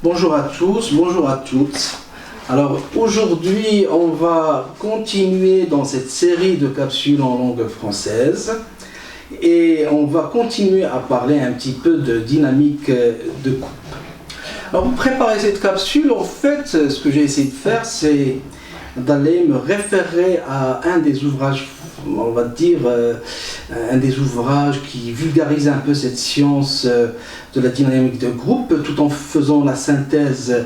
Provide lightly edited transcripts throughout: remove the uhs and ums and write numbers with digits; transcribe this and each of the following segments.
Bonjour à tous, bonjour à toutes. Alors aujourd'hui, on va continuer dans cette série de capsules en langue française et on va continuer à parler un petit peu de dynamique de groupe. Alors pour préparer cette capsule, en fait, ce que j'ai essayé de faire, c'est d'aller me référer à un des ouvrages, on va dire, un des ouvrages qui vulgarise un peu cette science de la dynamique de groupe, tout en faisant la synthèse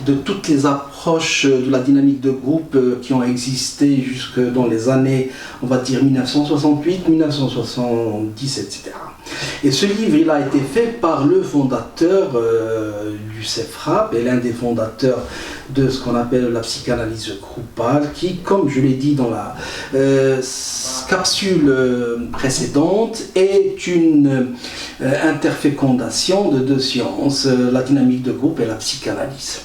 de toutes les approches de la dynamique de groupe qui ont existé jusque dans les années, on va dire, 1968, 1970, etc. Et ce livre, il a été fait par le fondateur du CEFRAP et l'un des fondateurs de ce qu'on appelle la psychanalyse groupale, qui, comme je l'ai dit dans la capsule précédente, est une interfécondation de deux sciences, la dynamique de groupe et la psychanalyse.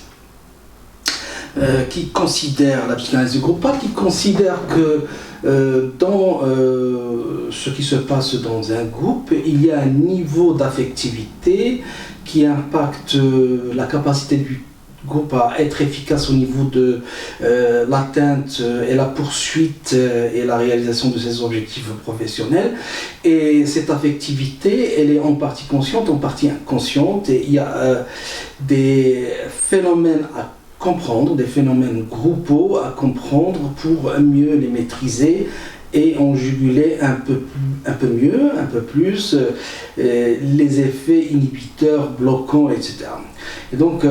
Qui considère, la psychanalyse groupale, qui considère que dans ce qui se passe dans un groupe, il y a un niveau d'affectivité qui impacte la capacité du groupe à être efficace au niveau de l'atteinte et la poursuite et la réalisation de ses objectifs professionnels. Et cette affectivité, elle est en partie consciente, en partie inconsciente, et il y a des phénomènes à comprendre, des phénomènes groupaux à comprendre pour mieux les maîtriser et en juguler un peu mieux, un peu plus les effets inhibiteurs, bloquants, etc. Et donc,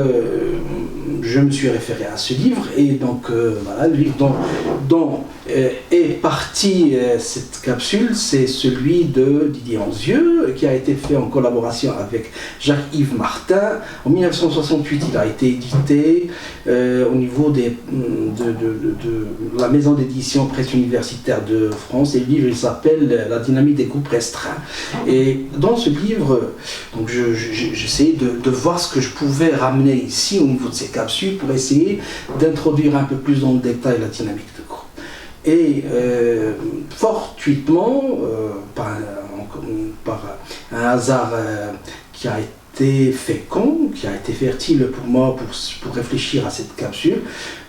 je me suis référé à ce livre, et donc, voilà, le livre dont est partie cette capsule, c'est celui de Didier Anzieux, qui a été fait en collaboration avec Jacques-Yves Martin. En 1968, il a été édité au niveau de la maison d'édition presse universitaire de France, et le livre, il s'appelle La dynamique des groupes restreints. Et dans ce livre, donc j'essayais de voir ce que je pouvais ramener ici au niveau de ces capsules pour essayer d'introduire un peu plus dans le détail la dynamique de groupe. Et fortuitement, par un hasard qui a été fécond, qui a été fertile pour moi pour réfléchir à cette capsule,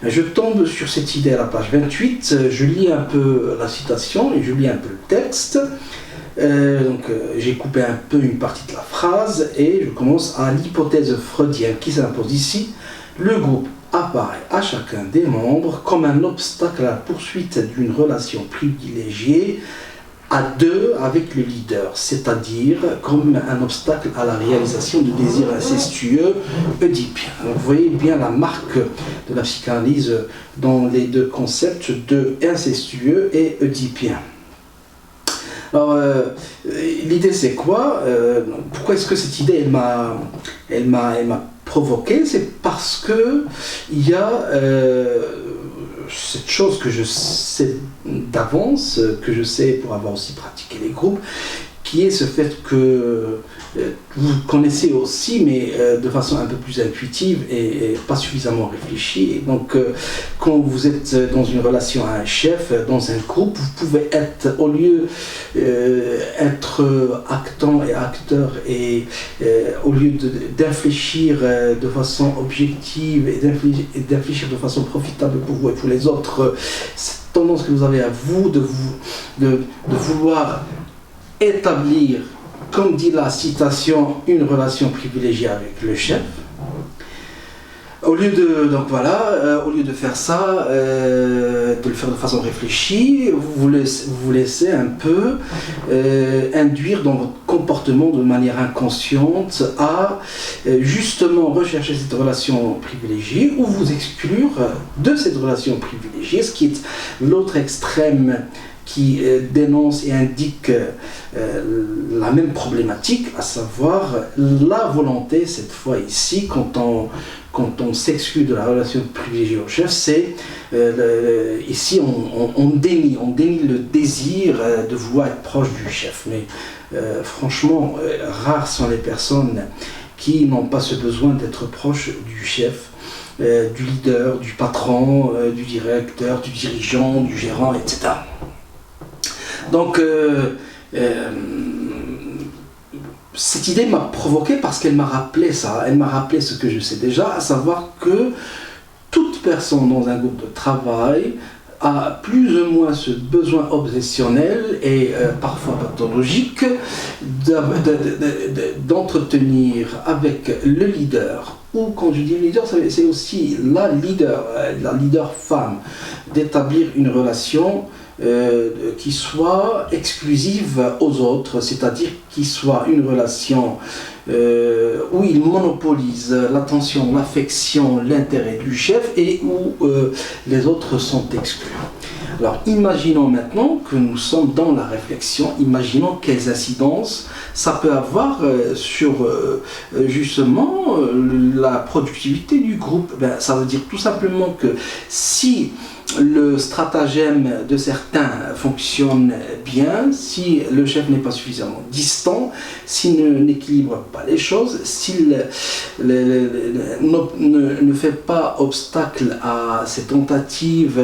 je tombe sur cette idée à la page 28, je lis un peu la citation et je lis un peu le texte. J'ai coupé un peu une partie de la phrase et je commence à l'hypothèse freudienne qui s'impose ici. Le groupe apparaît à chacun des membres comme un obstacle à la poursuite d'une relation privilégiée à deux avec le leader, c'est-à-dire comme un obstacle à la réalisation de désirs incestueux oedipiens. Vous voyez bien la marque de la psychanalyse dans les deux concepts de incestueux et oedipien. Alors, l'idée c'est quoi? Pourquoi est-ce que cette idée elle m'a provoqué? C'est parce que il y a cette chose que je sais d'avance, que je sais pour avoir aussi pratiqué les groupes, qui est ce fait que vous connaissez aussi, mais de façon un peu plus intuitive et pas suffisamment réfléchie. Et donc, quand vous êtes dans une relation à un chef, dans un groupe, vous pouvez être, au lieu d'être actant et acteur, et au lieu d'infléchir de façon objective et d'infléchir de façon profitable pour vous et pour les autres, cette tendance que vous avez à vous de vouloir établir, comme dit la citation, une relation privilégiée avec le chef. Au lieu de faire ça, de le faire de façon réfléchie, vous vous laissez un peu induire dans votre comportement de manière inconsciente à justement rechercher cette relation privilégiée ou vous exclure de cette relation privilégiée, ce qui est l'autre extrême qui dénonce et indique la même problématique, à savoir la volonté, cette fois ici, quand on s'exclut de la relation privilégiée au chef, c'est ici on dénie le désir de vouloir être proche du chef. Mais franchement, rares sont les personnes qui n'ont pas ce besoin d'être proche du chef, du leader, du patron, du directeur, du dirigeant, du gérant, etc. Donc, cette idée m'a provoqué parce qu'elle m'a rappelé ça, elle m'a rappelé ce que je sais déjà, à savoir que toute personne dans un groupe de travail a plus ou moins ce besoin obsessionnel et parfois pathologique d'entretenir avec le leader, ou quand je dis leader, c'est aussi la leader femme, d'établir une relation qui soit exclusive aux autres, c'est-à-dire qui soit une relation où il monopolise l'attention, l'affection, l'intérêt du chef et où les autres sont exclus. Alors imaginons maintenant que nous sommes dans la réflexion, imaginons quelles incidences ça peut avoir sur justement la productivité du groupe. Ça veut dire tout simplement que si le stratagème de certains fonctionne bien, si le chef n'est pas suffisamment distant, s'il n'équilibre pas les choses, s'il ne fait pas obstacle à ces tentatives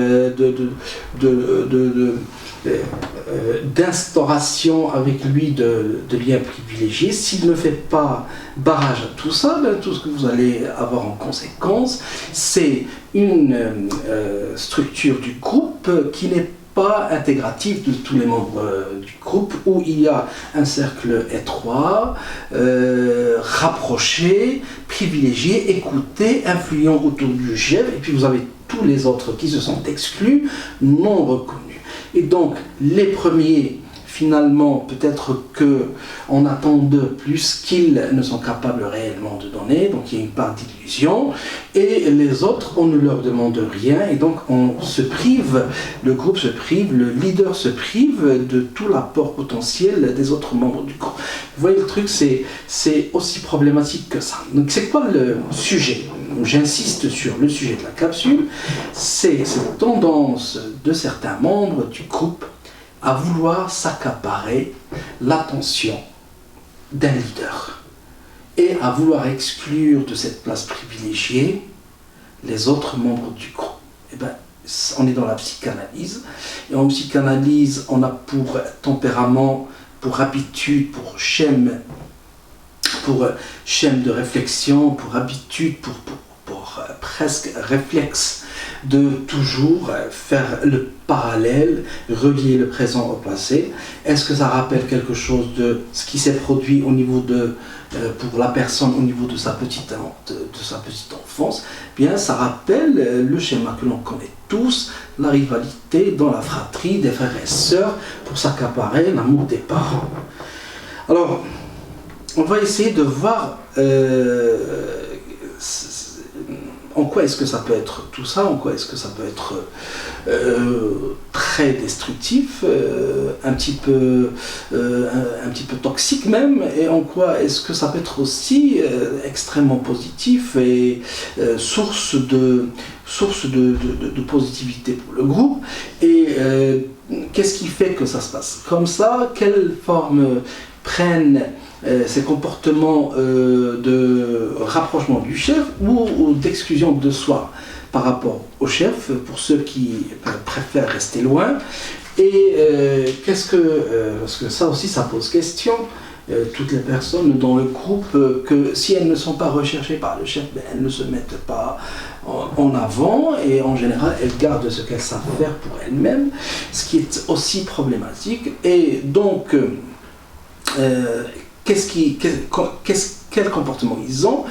d'instauration avec lui de liens privilégiés, s'il ne fait pas barrage à tout ça, tout ce que vous allez avoir en conséquence, c'est une structure du groupe qui n'est pas intégrative de tous les membres du groupe, où il y a un cercle étroit, rapproché, privilégié, écouté, influent autour du chef, et puis vous avez tous les autres qui se sont exclus, non reconnus. Et donc, les premiers, finalement, peut-être qu'on attend d'eux plus qu'ils ne sont capables réellement de donner, donc il y a une part d'illusion, et les autres, on ne leur demande rien, et donc on se prive, le groupe se prive, le leader se prive de tout l'apport potentiel des autres membres du groupe. Vous voyez, le truc, c'est aussi problématique que ça. Donc c'est quoi le sujet ? J'insiste sur le sujet de la capsule, c'est cette tendance de certains membres du groupe à vouloir s'accaparer l'attention d'un leader et à vouloir exclure de cette place privilégiée les autres membres du groupe. Eh bien, on est dans la psychanalyse, et en psychanalyse, on a pour tempérament, pour habitude, pour schème de réflexion, pour habitude, pour presque réflexe de toujours faire le parallèle, relier le présent au passé. Est-ce que ça rappelle quelque chose de ce qui s'est produit au niveau pour la personne au niveau de sa petite enfance? Bien, ça rappelle le schéma que l'on connaît tous, la rivalité dans la fratrie des frères et sœurs pour s'accaparer l'amour des parents. Alors, on va essayer de voir en quoi est-ce que ça peut être tout ça, en quoi est-ce que ça peut être très destructif, un petit peu toxique même, et en quoi est-ce que ça peut être aussi extrêmement positif et source de positivité pour le groupe. Et qu'est-ce qui fait que ça se passe comme ça? Quelle forme prennent ces comportements de rapprochement du chef ou d'exclusion de soi par rapport au chef, pour ceux qui préfèrent rester loin. Et parce que ça aussi, ça pose question, toutes les personnes dans le groupe, que si elles ne sont pas recherchées par le chef, elles ne se mettent pas en avant, et en général, elles gardent ce qu'elles savent faire pour elles-mêmes, ce qui est aussi problématique. Et donc, quel comportement ils ont,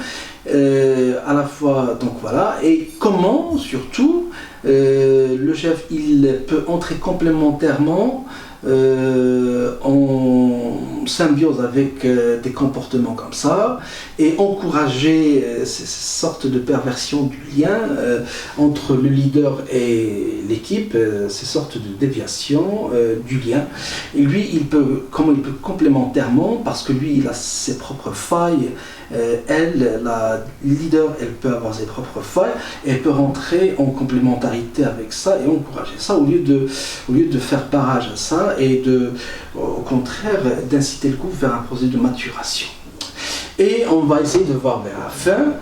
à la fois, donc voilà, et comment surtout le chef il peut entrer complémentairement en symbiose avec des comportements comme ça, et encourager ces sortes de perversion du lien entre le leader et l'équipe, ces sortes de déviation du lien. Et lui, comment il peut complémentairement, parce que lui, il a ses propres failles, la leader, elle peut avoir ses propres failles, et elle peut rentrer en complémentarité avec ça et encourager ça, au lieu de faire barrage à ça, et au contraire d'inciter le groupe vers un processus de maturation. Et on va essayer de voir vers la fin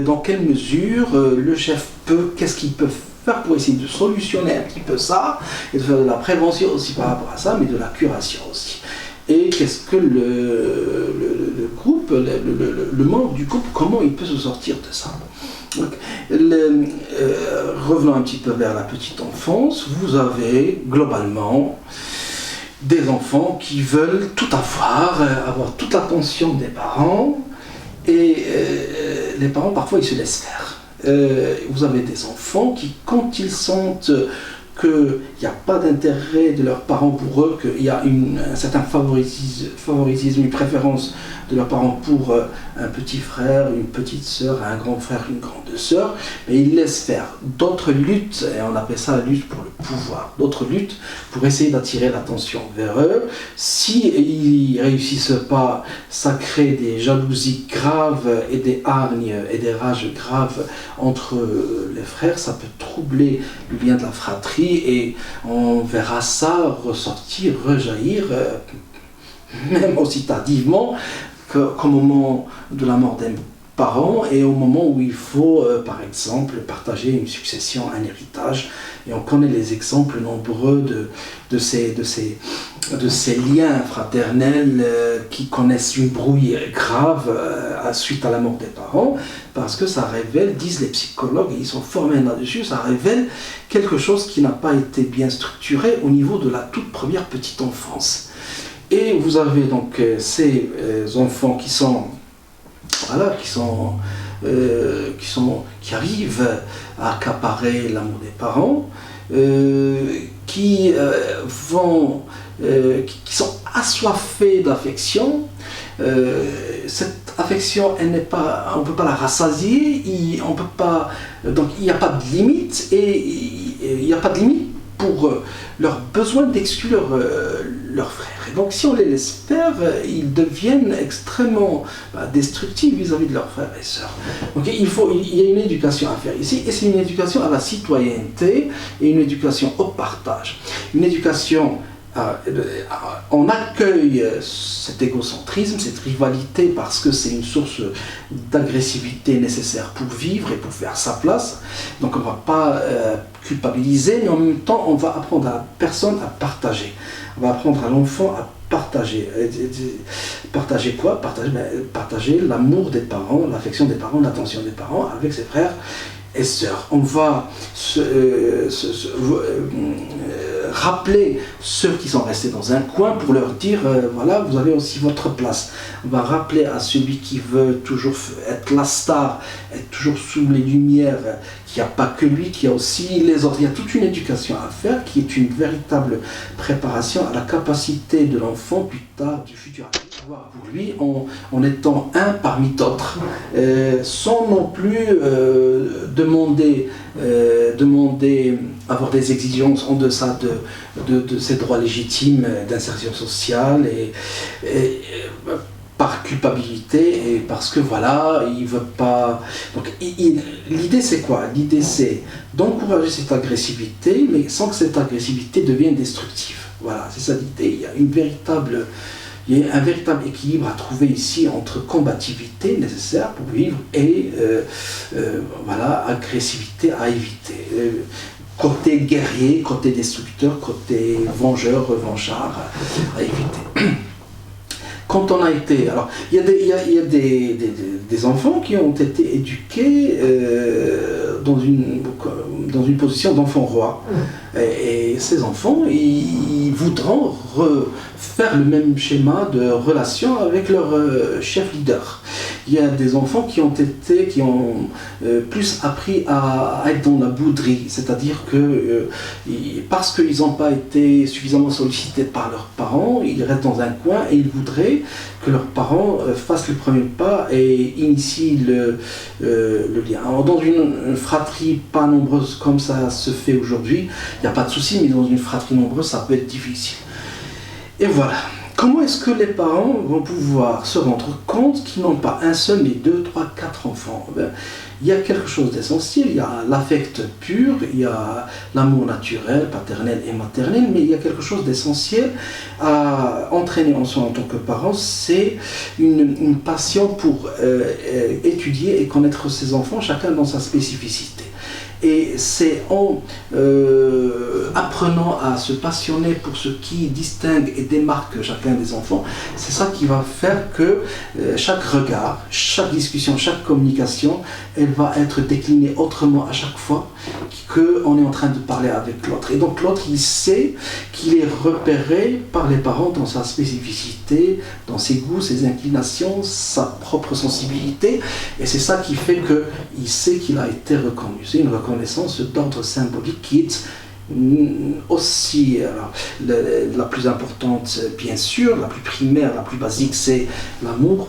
dans quelle mesure le chef qu'est-ce qu'il peut faire pour essayer de solutionner un petit peu ça, et de faire de la prévention aussi par rapport à ça, mais de la curation aussi. et qu'est-ce que le groupe, le membre du groupe, comment il peut se sortir de ça. Donc, revenons un petit peu vers la petite enfance, vous avez globalement des enfants qui veulent tout avoir toute l'attention des parents, et les parents parfois ils se laissent faire. Vous avez des enfants qui, quand ils sentent qu'il n'y a pas d'intérêt de leurs parents pour eux, qu'il y a un certain favoritisme, une préférence de leurs parents pour un petit frère, une petite sœur, un grand frère, une grande sœur, mais ils laissent faire. D'autres luttent, et on appelle ça la lutte pour le pouvoir, d'autres luttent pour essayer d'attirer l'attention vers eux. S'ils ne réussissent pas, ça crée des jalousies graves et des hargnes et des rages graves entre les frères, ça peut troubler le lien de la fratrie, et on verra ça ressortir, rejaillir, même aussi tardivement qu'au moment de la mort des parents, et au moment où il faut, par exemple, partager une succession, un héritage. Et on connaît les exemples nombreux de ces liens fraternels qui connaissent une brouille grave suite à la mort des parents, parce que ça révèle, disent les psychologues, et ils sont formés là-dessus, ça révèle quelque chose qui n'a pas été bien structuré au niveau de la toute première petite enfance. Et vous avez donc ces enfants qui arrivent à accaparer l'amour des parents, qui sont assoiffés d'affection. Cette affection, on ne peut pas la rassasier, donc il n'y a pas de limite, et il n'y a pas de limite pour leur besoin d'exclure leurs frères. Et donc si on les laisse faire, ils deviennent extrêmement destructifs vis-à-vis de leurs frères et sœurs. Donc il y a une éducation à faire ici, et c'est une éducation à la citoyenneté et une éducation au partage. Une éducation, on accueille cet égocentrisme, cette rivalité, parce que c'est une source d'agressivité nécessaire pour vivre et pour faire sa place. Donc on ne va pas culpabiliser, mais en même temps on va apprendre à la personne à partager. On va apprendre à l'enfant à partager. Partager quoi? Partager l'amour des parents, l'affection des parents, l'attention des parents avec ses frères et sœurs. On va rappeler ceux qui sont restés dans un coin pour leur dire voilà, vous avez aussi votre place. On va rappeler à celui qui veut toujours être la star, être toujours sous les lumières, qu'il n'y a pas que lui, qu'il y a aussi les autres. Il y a toute une éducation à faire qui est une véritable préparation à la capacité de l'enfant plus tard, du futur adulte, pour lui en étant un parmi d'autres, sans non plus demander avoir des exigences en deçà de ses droits légitimes d'insertion sociale, et par culpabilité, et parce que voilà, il veut pas. Donc l'idée c'est quoi? L'idée c'est d'encourager cette agressivité, mais sans que cette agressivité devienne destructive. Voilà, c'est ça l'idée. Il y a un véritable équilibre à trouver ici entre combativité nécessaire pour vivre et agressivité à éviter. Côté guerrier, côté destructeur, côté vengeur, revanchard à éviter. Quand on a été... Alors, il y a des enfants qui ont été éduqués dans une position d'enfant roi. Et ces enfants, ils voudront faire le même schéma de relation avec leur chef leader. Il y a des enfants qui ont plus appris à être dans la bouderie, c'est-à-dire que parce qu'ils n'ont pas été suffisamment sollicités par leurs parents, ils restent dans un coin et ils voudraient que leurs parents fassent le premier pas et initient le lien. Alors, dans une fratrie pas nombreuse comme ça se fait aujourd'hui, il n'y a pas de souci, mais dans une fratrie nombreuse, ça peut être difficile. Et voilà. Comment est-ce que les parents vont pouvoir se rendre compte qu'ils n'ont pas un seul, mais 2, 3, 4 enfants? Il y a quelque chose d'essentiel, il y a l'affect pur, il y a l'amour naturel, paternel et maternel, mais il y a quelque chose d'essentiel à entraîner en soi en tant que parent, c'est une passion pour étudier et connaître ses enfants, chacun dans sa spécificité. Et c'est en apprenant à se passionner pour ce qui distingue et démarque chacun des enfants, c'est ça qui va faire que chaque regard, chaque discussion, chaque communication, elle va être déclinée autrement à chaque fois qu'on est en train de parler avec l'autre. Et donc l'autre, il sait qu'il est repéré par les parents dans sa spécificité, dans ses goûts, ses inclinations, sa propre sensibilité. Et c'est ça qui fait qu'il sait qu'il a été reconnu. C'est une reconnaissance d'ordre symbolique qui est aussi la plus importante, bien sûr, la plus primaire, la plus basique, c'est l'amour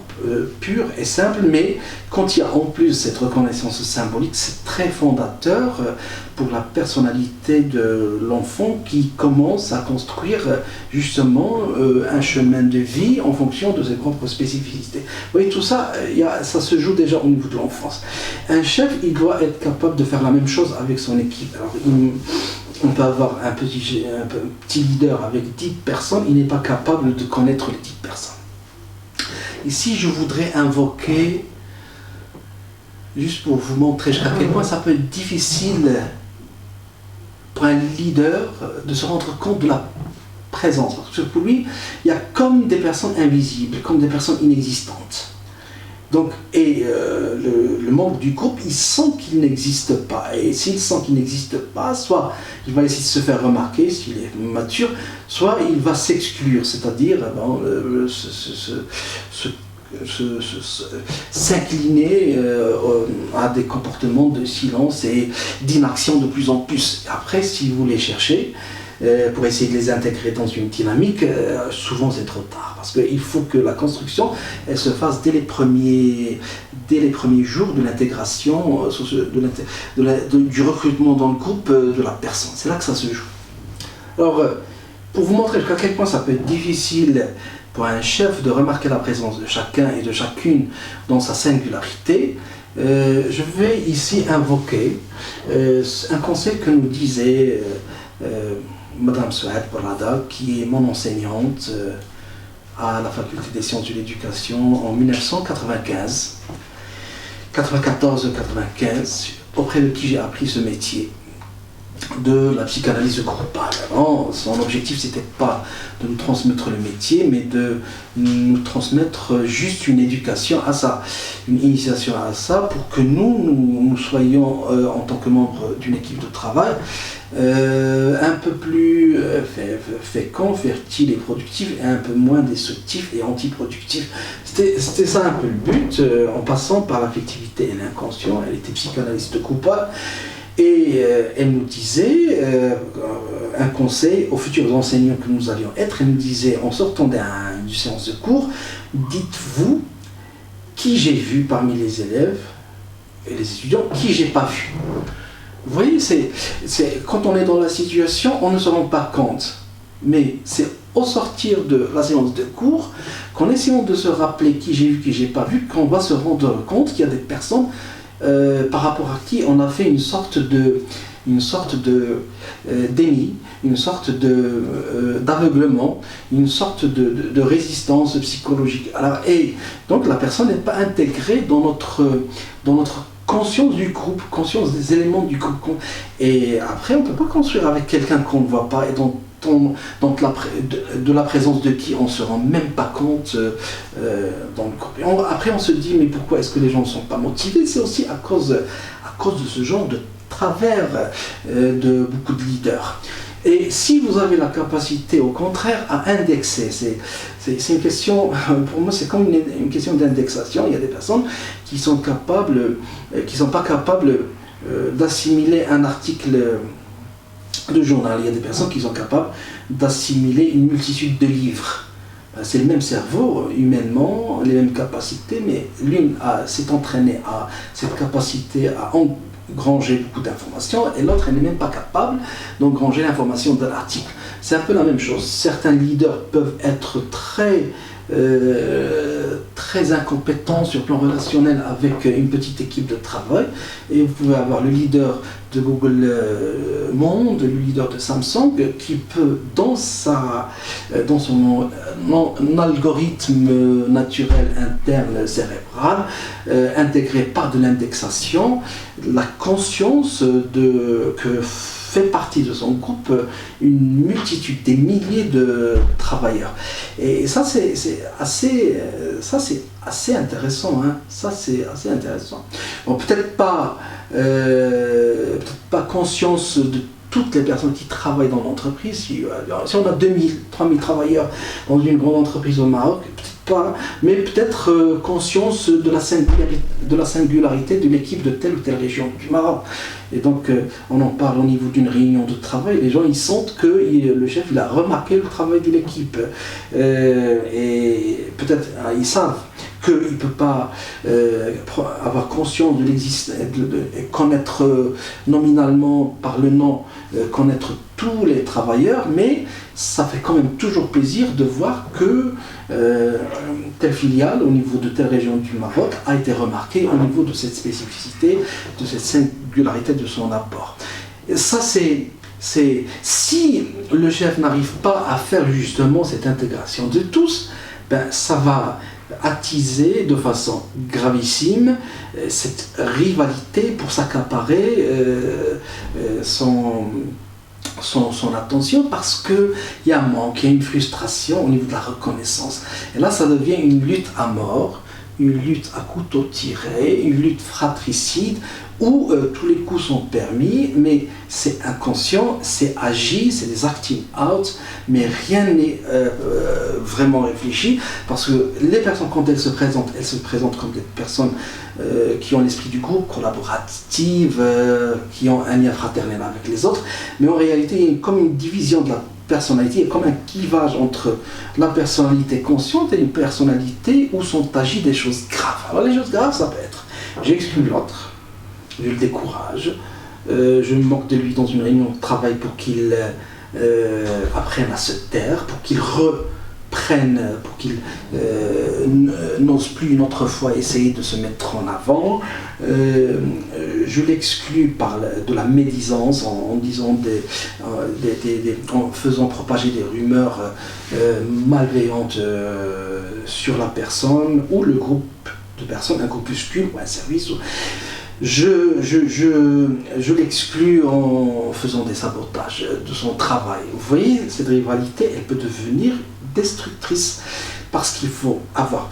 pur et simple, mais quand il y a en plus cette reconnaissance symbolique, c'est très fondateur pour la personnalité de l'enfant qui commence à construire justement un chemin de vie en fonction de ses propres spécificités. Vous voyez, tout ça, ça se joue déjà au niveau de l'enfance. Un chef, il doit être capable de faire la même chose avec son équipe. Alors, on peut avoir un petit leader avec 10 personnes, il n'est pas capable de connaître les 10 personnes. Ici, je voudrais invoquer, juste pour vous montrer jusqu'à quel point ça peut être difficile pour un leader de se rendre compte de la présence. Parce que pour lui, il y a comme des personnes invisibles, comme des personnes inexistantes. Donc, le membre du groupe, il sent qu'il n'existe pas. Et s'il sent qu'il n'existe pas, soit il va essayer de se faire remarquer s'il est mature, soit il va s'exclure, c'est-à-dire s'incliner à des comportements de silence et d'inaction de plus en plus. Après, si vous les cherchez, pour essayer de les intégrer dans une dynamique, souvent c'est trop tard, parce qu'il faut que la construction elle se fasse dès les premiers jours de l'intégration, du recrutement dans le groupe de la personne. C'est là que ça se joue. Alors, pour vous montrer jusqu'à quel point ça peut être difficile pour un chef de remarquer la présence de chacun et de chacune dans sa singularité, je vais ici invoquer un conseil que nous disait Madame Souad Barada, qui est mon enseignante à la faculté des sciences de l'éducation en 1995, 94-95, auprès de qui j'ai appris ce métier de la psychanalyse groupale. Alors, son objectif, c'était pas de nous transmettre le métier, mais de nous transmettre juste une éducation à ça, une initiation à ça, pour que nous soyons, en tant que membres d'une équipe de travail, un peu plus fécond, fertile et productif, et un peu moins destructif et antiproductif. C'était ça un peu le but, en passant par l'affectivité et l'inconscient. Elle était psychanalyste groupale. Et elle nous disait un conseil aux futurs enseignants que nous allions être. Elle nous disait, en sortant d'une séance de cours, dites-vous qui j'ai vu parmi les élèves et les étudiants, qui j'ai pas vu. Vous voyez, quand on est dans la situation, on ne se rend pas compte. Mais c'est au sortir de la séance de cours, qu'en essayant de se rappeler qui j'ai vu, qui j'ai pas vu, qu'on va se rendre compte qu'il y a des personnes par rapport à qui on a fait une sorte de déni, une sorte d'aveuglement, une sorte de résistance psychologique. Alors, et donc la personne n'est pas intégrée dans notre conscience du groupe, conscience des éléments du groupe. Et après, on ne peut pas construire avec quelqu'un qu'on ne voit pas et dont de la présence de qui on ne se rend même pas compte dans le groupe. Et après, on se dit, mais pourquoi est-ce que les gens ne sont pas motivés? C'est aussi à cause de ce genre de travers de beaucoup de leaders. Et si vous avez la capacité, au contraire, à indexer, c'est une question, pour moi, c'est comme une question d'indexation. Il y a des personnes qui sont pas capables d'assimiler un article de journal. Il y a des personnes qui sont capables d'assimiler une multitude de livres. C'est le même cerveau, humainement, les mêmes capacités, mais l'une s'est entraînée à cette capacité à engranger beaucoup d'informations, et l'autre, elle n'est même pas capable d'engranger l'information d'un article. C'est un peu la même chose. Certains leaders peuvent être très très incompétent sur le plan relationnel avec une petite équipe de travail. Et vous pouvez avoir le leader de Google Monde, le leader de Samsung, qui peut, dans son algorithme naturel interne cérébral, intégrer par de l'indexation la conscience que fait partie de son groupe une multitude, des milliers de travailleurs. Et ça, c'est assez intéressant. Hein. Ça, c'est assez intéressant. Bon, peut-être pas conscience de toutes les personnes qui travaillent dans l'entreprise. Si on a 2000, 3000 travailleurs dans une grande entreprise au Maroc, peut-être pas, mais peut-être conscience de la singularité de l'équipe de telle ou telle région du Maroc. Et donc, on en parle au niveau d'une réunion de travail, les gens ils sentent que le chef il a remarqué le travail de l'équipe. Et peut-être ils savent qu'il ne peut pas avoir conscience de l'existence, connaître nominalement par le nom, connaître tous les travailleurs, mais ça fait quand même toujours plaisir de voir que telle filiale au niveau de telle région du Maroc a été remarquée au niveau de cette spécificité, de cette singularité de son apport. Et ça si le chef n'arrive pas à faire justement cette intégration de tous, ben, ça va attiser de façon gravissime cette rivalité pour s'accaparer son attention, parce qu'il y a un manque, il y a une frustration au niveau de la reconnaissance. Et là, ça devient une lutte à mort, une lutte à couteau tiré, une lutte fratricide, où tous les coups sont permis, mais c'est inconscient, c'est agi, c'est des acting out, mais rien n'est vraiment réfléchi, parce que les personnes, quand elles se présentent comme des personnes qui ont l'esprit du groupe, collaboratives, qui ont un lien fraternel avec les autres, mais en réalité, il y a comme une division de la personnalité, il y a comme un clivage entre la personnalité consciente et une personnalité où sont agies des choses graves. Alors les choses graves, ça peut être, j'exclus l'autre, je le décourage, je me moque de lui dans une réunion de travail pour qu'il apprenne à se taire, pour qu'il reprenne, pour qu'il n'ose plus une autre fois essayer de se mettre en avant. Je l'exclus de la médisance en disant en faisant propager des rumeurs malveillantes sur la personne ou le groupe de personnes, un groupuscule ou un service. Je l'exclus en faisant des sabotages de son travail. Vous voyez, cette rivalité, elle peut devenir destructrice, parce qu'il faut avoir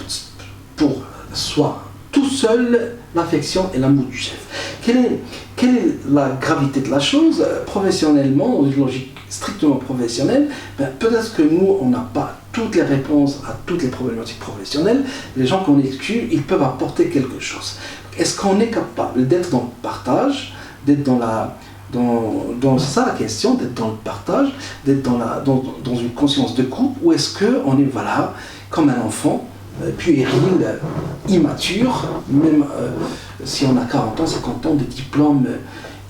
pour soi tout seul l'affection et l'amour du chef. Quelle est la gravité de la chose? Professionnellement, dans une logique strictement professionnelle, peut-être que nous, on n'a pas toutes les réponses à toutes les problématiques professionnelles. Les gens qu'on exclut, ils peuvent apporter quelque chose. Est-ce qu'on est capable d'être dans le partage, d'être c'est ça la question, d'être dans le partage, d'être dans une conscience de groupe, ou est-ce qu'on est comme un enfant, puéril, immature, même si on a 40 ans, 50 ans de diplôme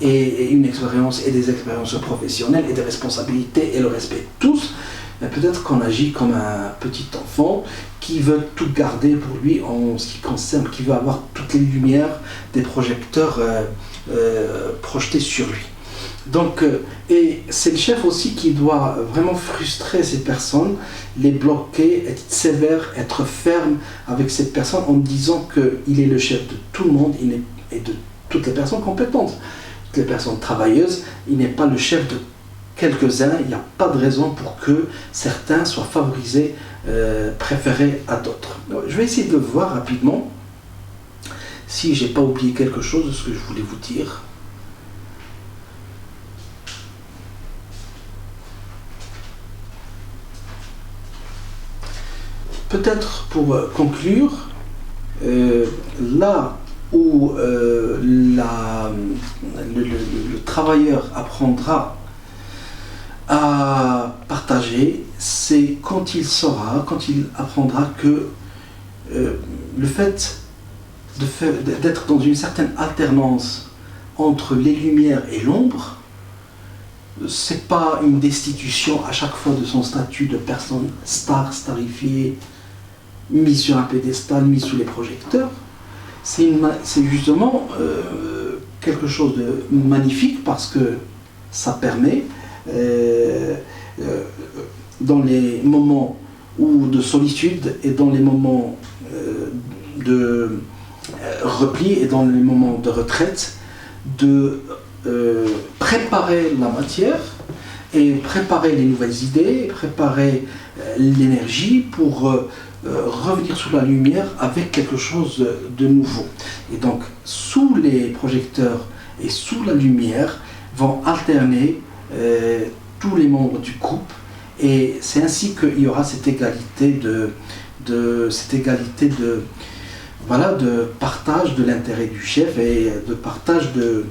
et une expérience et des expériences professionnelles et des responsabilités et le respect de tous, peut-être qu'on agit comme un petit enfant qui veut tout garder pour lui en ce qui concerne, qui veut avoir toutes les lumières des projecteurs projetés sur lui. Donc, et c'est le chef aussi qui doit vraiment frustrer ces personnes, les bloquer, être sévère, être ferme avec cette personne en disant qu'il est le chef de tout le monde et de toutes les personnes compétentes, toutes les personnes travailleuses. Il n'est pas le chef de quelques-uns, il n'y a pas de raison pour que certains soient favorisés, préférés à d'autres. Je vais essayer de voir rapidement si je n'ai pas oublié quelque chose de ce que je voulais vous dire. Peut-être pour conclure, là où le travailleur apprendra à partager, c'est quand il apprendra que le fait d'être dans une certaine alternance entre les lumières et l'ombre, c'est pas une destitution à chaque fois de son statut de personne starifiée, mis sur un pédestal, mis sous les projecteurs. C'est justement quelque chose de magnifique parce que ça permet, dans les moments de solitude et dans les moments de repli et dans les moments de retraite, de préparer la matière et préparer les nouvelles idées, préparer l'énergie pour revenir sous la lumière avec quelque chose de nouveau. Et donc, sous les projecteurs et sous la lumière vont alterner tous les membres du groupe, et c'est ainsi qu'il y aura cette égalité de partage de l'intérêt du chef et de partage de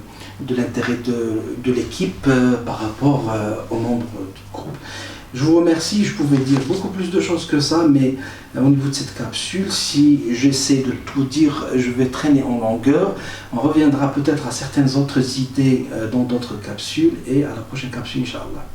l'intérêt de l'équipe par rapport aux membres du groupe. Je vous remercie, je pouvais dire beaucoup plus de choses que ça, mais au niveau de cette capsule, si j'essaie de tout dire, je vais traîner en longueur. On reviendra peut-être à certaines autres idées dans d'autres capsules, et à la prochaine capsule, Inch'Allah.